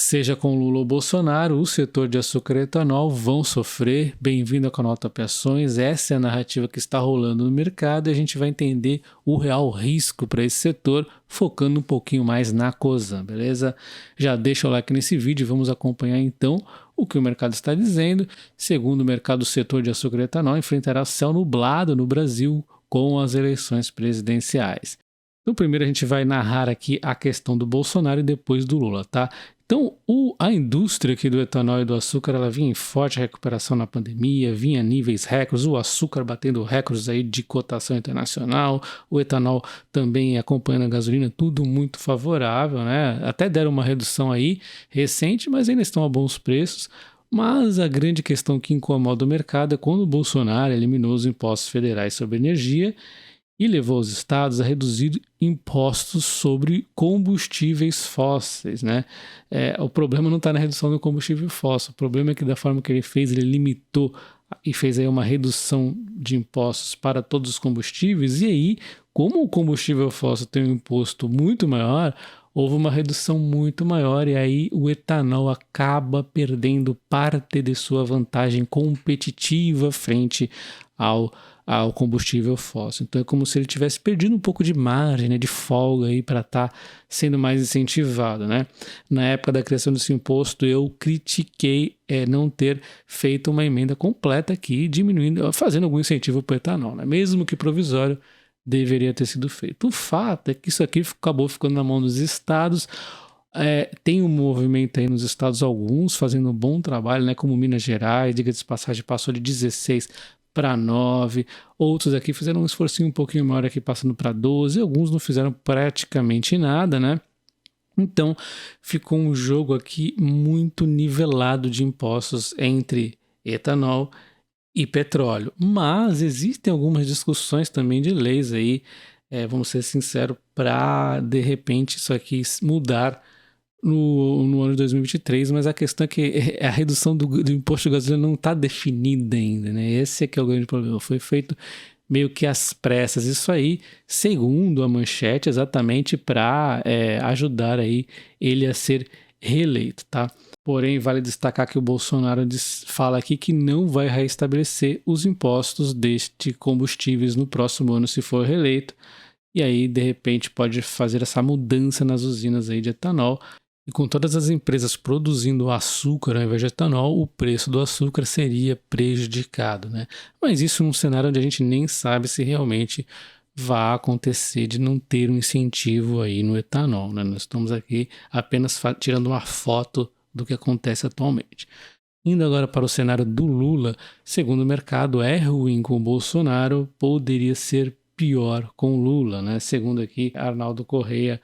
Seja com Lula ou Bolsonaro, o setor de açúcar e etanol vão sofrer. Bem-vindo ao canal Top Ações. Essa é a narrativa que está rolando no mercado e a gente vai entender o real risco para esse setor, focando um pouquinho mais na Cosan, beleza? Já deixa o like nesse vídeo e vamos acompanhar então o que o mercado está dizendo. Segundo o mercado, o setor de açúcar e etanol enfrentará céu nublado no Brasil com as eleições presidenciais. Então, primeiro a gente vai narrar aqui a questão do Bolsonaro e depois do Lula, tá? Então, a indústria aqui do etanol e do açúcar, ela vinha em forte recuperação na pandemia, vinha a níveis recordes, o açúcar batendo recordes aí de cotação internacional, o etanol também acompanhando a gasolina, tudo muito favorável, né? Até deram uma redução aí recente, mas ainda estão a bons preços. Mas a grande questão que incomoda o mercado é quando o Bolsonaro eliminou os impostos federais sobre energia e levou os estados a reduzir impostos sobre combustíveis fósseis, né? O problema não está na redução do combustível fóssil, o problema é que da forma que ele fez, ele limitou e fez aí uma redução de impostos para todos os combustíveis, e aí, como o combustível fóssil tem um imposto muito maior, houve uma redução muito maior e aí o etanol acaba perdendo parte de sua vantagem competitiva frente ao combustível fóssil. Então é como se ele tivesse perdido um pouco de margem, né, de folga aí para estar sendo mais incentivado, né? Na época da criação desse imposto, eu critiquei não ter feito uma emenda completa aqui, diminuindo, fazendo algum incentivo para o etanol, né? Mesmo que provisório, deveria ter sido feito. O fato é que isso aqui acabou ficando na mão dos estados. Tem um movimento aí nos estados, alguns fazendo um bom trabalho, né, como Minas Gerais, diga de passagem, passou de 16 para 9, outros aqui fizeram um esforcinho um pouquinho maior aqui, passando para 12, alguns não fizeram praticamente nada, né? Então, ficou um jogo aqui muito nivelado de impostos entre etanol e petróleo. Mas existem algumas discussões também de leis aí, vamos ser sinceros, para de repente isso aqui mudar no ano de 2023, mas a questão é que a redução do imposto de gasolina não está definida ainda, né? Esse é que é o grande problema. Foi feito meio que às pressas. Isso aí, segundo a manchete, exatamente para ajudar aí ele a ser reeleito, tá? Porém, vale destacar que o Bolsonaro fala aqui que não vai restabelecer os impostos deste combustíveis no próximo ano se for reeleito. E aí, de repente, pode fazer essa mudança nas usinas aí de etanol. E com todas as empresas produzindo açúcar ao invés de etanol, o preço do açúcar seria prejudicado, né? Mas isso num cenário onde a gente nem sabe se realmente vai acontecer de não ter um incentivo aí no etanol, né? Nós estamos aqui apenas tirando uma foto do que acontece atualmente. Indo agora para o cenário do Lula, segundo o mercado, é ruim com o Bolsonaro, poderia ser pior com o Lula, né? Segundo aqui Arnaldo Correia,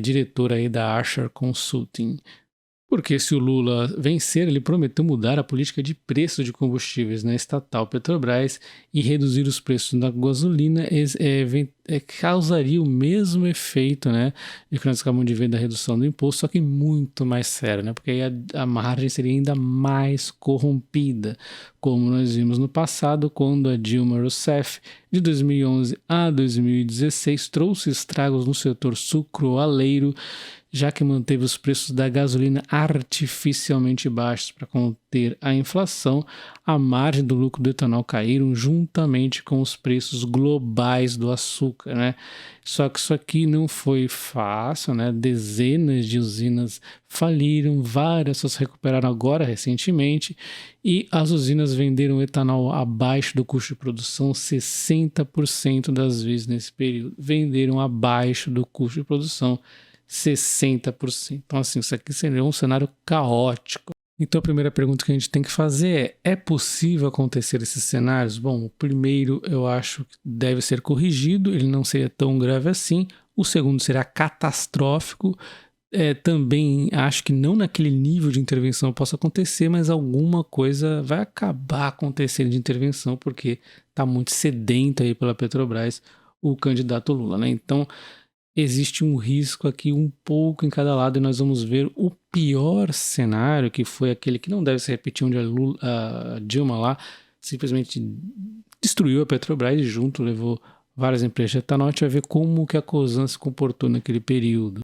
diretor aí da Archer Consulting. Porque se o Lula vencer, ele prometeu mudar a política de preço de combustíveis na estatal Petrobras e reduzir os preços da gasolina, causaria o mesmo efeito, né, de que nós acabamos de ver da redução do imposto, só que muito mais sério, né, porque aí a margem seria ainda mais corrompida, como nós vimos no passado, quando a Dilma Rousseff, de 2011 a 2016, trouxe estragos no setor sucroaleiro, já que manteve os preços da gasolina artificialmente baixos para conter a inflação, a margem do lucro do etanol caíram juntamente com os preços globais do açúcar, né? Só que isso aqui não foi fácil, né? Dezenas de usinas faliram, várias só se recuperaram agora recentemente, e as usinas venderam etanol abaixo do custo de produção 60% das vezes nesse período. Venderam abaixo do custo de produção 60%. Então, assim, isso aqui seria um cenário caótico. Então, a primeira pergunta que a gente tem que fazer é possível acontecer esses cenários? Bom, o primeiro eu acho que deve ser corrigido, ele não seria tão grave assim. O segundo será catastrófico. Também acho que não naquele nível de intervenção possa acontecer, mas alguma coisa vai acabar acontecendo de intervenção, porque está muito sedento aí pela Petrobras o candidato Lula, né? Então, existe um risco aqui um pouco em cada lado e nós vamos ver o pior cenário, que foi aquele que não deve se repetir, onde a Dilma lá simplesmente destruiu a Petrobras e junto levou várias empresas de etanol. A gente vai ver como que a Cosan se comportou naquele período.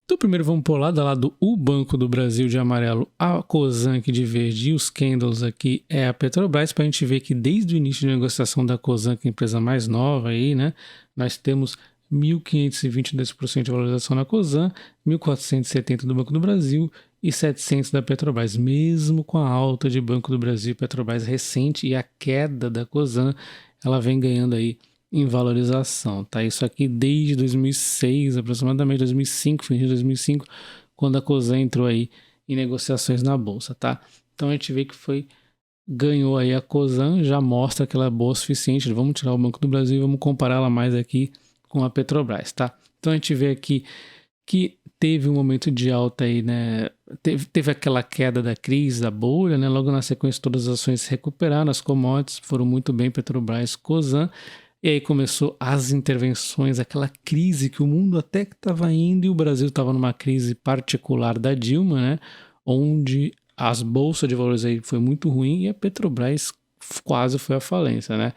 Então primeiro vamos por lá do o Banco do Brasil de amarelo, a Cosan aqui de verde e os candles aqui é a Petrobras, para a gente ver que desde o início de negociação da Cosan, que é a empresa mais nova aí, né, nós temos 1.522% de valorização na Cosan, 1.470 do Banco do Brasil e 700 da Petrobras, mesmo com a alta de Banco do Brasil e Petrobras recente e a queda da Cosan, ela vem ganhando aí em valorização, tá? Isso aqui desde 2006, aproximadamente 2005, fim de 2005, quando a Cosan entrou aí em negociações na bolsa, tá? Então a gente vê que ganhou aí a Cosan, já mostra que ela é boa o suficiente. Vamos tirar o Banco do Brasil e vamos comparar ela mais aqui com a Petrobras, tá? Então a gente vê aqui que teve um momento de alta aí, né? Teve aquela queda da crise, da bolha, né? Logo na sequência todas as ações se recuperaram, as commodities foram muito bem, Petrobras, Cosan. E aí começou as intervenções, aquela crise que o mundo até que estava indo e o Brasil estava numa crise particular da Dilma, né? Onde as bolsas de valores aí foi muito ruim e a Petrobras quase foi à falência, né?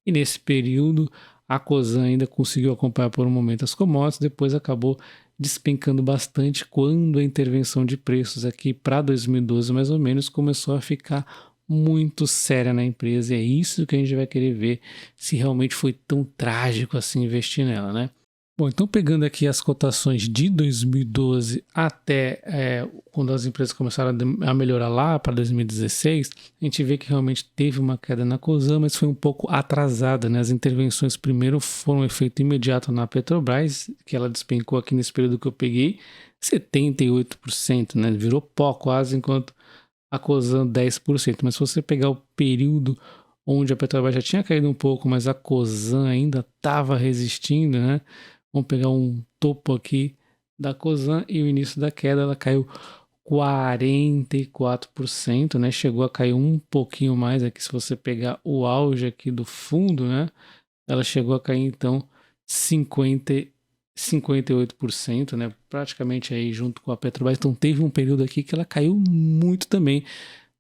E nesse período a Cosan ainda conseguiu acompanhar por um momento as commodities, depois acabou despencando bastante quando a intervenção de preços aqui para 2012 mais ou menos começou a ficar muito séria na empresa, e é isso que a gente vai querer ver se realmente foi tão trágico assim investir nela, né? Bom, então pegando aqui as cotações de 2012 até quando as empresas começaram a melhorar lá para 2016, a gente vê que realmente teve uma queda na Cosan, mas foi um pouco atrasada, né? As intervenções primeiro foram efeito imediato na Petrobras, que ela despencou aqui nesse período que eu peguei, 78%, né? Virou pó quase, enquanto a Cosan 10%, mas se você pegar o período onde a Petrobras já tinha caído um pouco, mas a Cosan ainda estava resistindo, né? Vamos pegar um topo aqui da Cosan e o início da queda, ela caiu 44%, né? Chegou a cair um pouquinho mais aqui, se você pegar o auge aqui do fundo, né? Ela chegou a cair então 58%, né? Praticamente aí junto com a Petrobras. Então teve um período aqui que ela caiu muito também,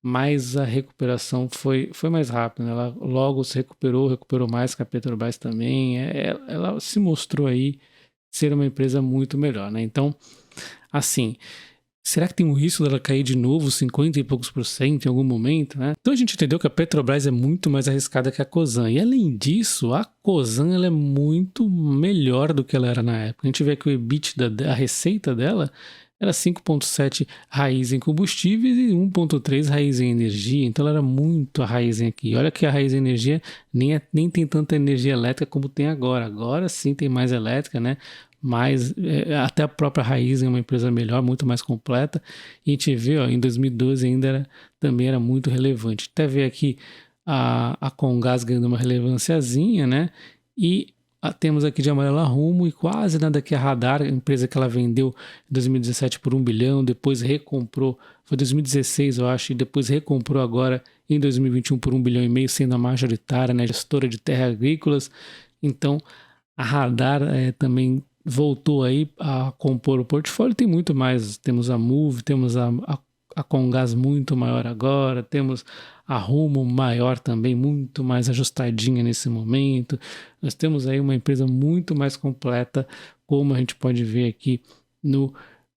mas a recuperação foi mais rápida, né? Ela logo se recuperou mais que a Petrobras também. Ela se mostrou aí ser uma empresa muito melhor, né? Então, assim, será que tem um risco dela cair de novo 50 e poucos por cento em algum momento, né? Então a gente entendeu que a Petrobras é muito mais arriscada que a Cosan. E além disso, a Cosan ela é muito melhor do que ela era na época. A gente vê que o EBITDA, a receita dela, era 5,7 raiz em combustíveis e 1,3 raiz em energia. Então ela era muito a raiz aqui. Olha que a raiz em energia nem tem tanta energia elétrica como tem agora. Agora sim tem mais elétrica, né? Mas até a própria raiz é uma empresa melhor, muito mais completa. E a gente vê, ó, em 2012 ainda também era muito relevante. Até ver aqui a Comgás ganhando uma relevânciazinha, né? E temos aqui de amarelo a Rumo e quase nada aqui a Radar, a empresa que ela vendeu em 2017 por 1 bilhão, depois recomprou, foi 2016 eu acho, e depois recomprou agora em 2021 por 1 bilhão e meio, sendo a majoritária, né, gestora de terras agrícolas. Então a Radar também voltou aí a compor o portfólio. Tem muito mais, temos a Move, temos a Comgás muito maior agora, temos a Rumo maior também, muito mais ajustadinha nesse momento. Nós temos aí uma empresa muito mais completa, como a gente pode ver aqui no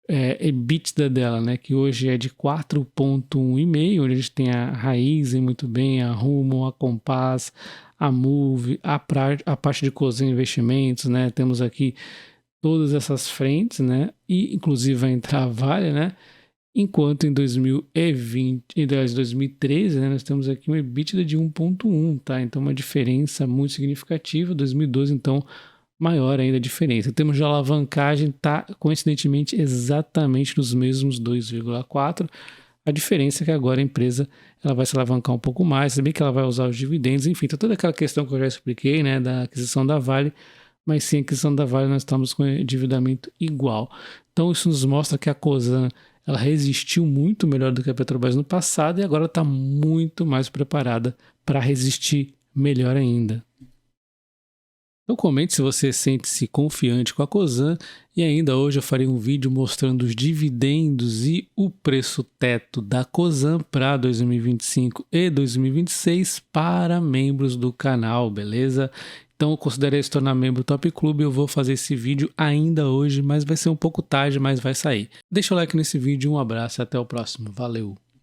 EBITDA dela, né, que hoje é de 4,1,5, onde a gente tem a Raizen muito bem, a Rumo, a Compass, a Move, a parte de Cosan Investimentos, né, temos aqui todas essas frentes, né, e inclusive vai entrar a Vale, né, enquanto em 2013, né, nós temos aqui uma EBITDA de 1,1, tá, então uma diferença muito significativa. 2012, então, maior ainda a diferença. Temos de alavancagem, tá coincidentemente exatamente nos mesmos 2,4. A diferença é que agora a empresa ela vai se alavancar um pouco mais, se bem que ela vai usar os dividendos, enfim, tá toda aquela questão que eu já expliquei, né, da aquisição da Vale, mas sem a aquisição da Vale nós estamos com endividamento igual. Então isso nos mostra que a Cosan ela resistiu muito melhor do que a Petrobras no passado e agora está muito mais preparada para resistir melhor ainda. Então comente se você sente-se confiante com a Cosan, e ainda hoje eu farei um vídeo mostrando os dividendos e o preço teto da Cosan para 2025 e 2026 para membros do canal, beleza? Então considere se tornar membro do Top Clube. Eu vou fazer esse vídeo ainda hoje, mas vai ser um pouco tarde, mas vai sair. Deixa o like nesse vídeo, um abraço e até o próximo. Valeu!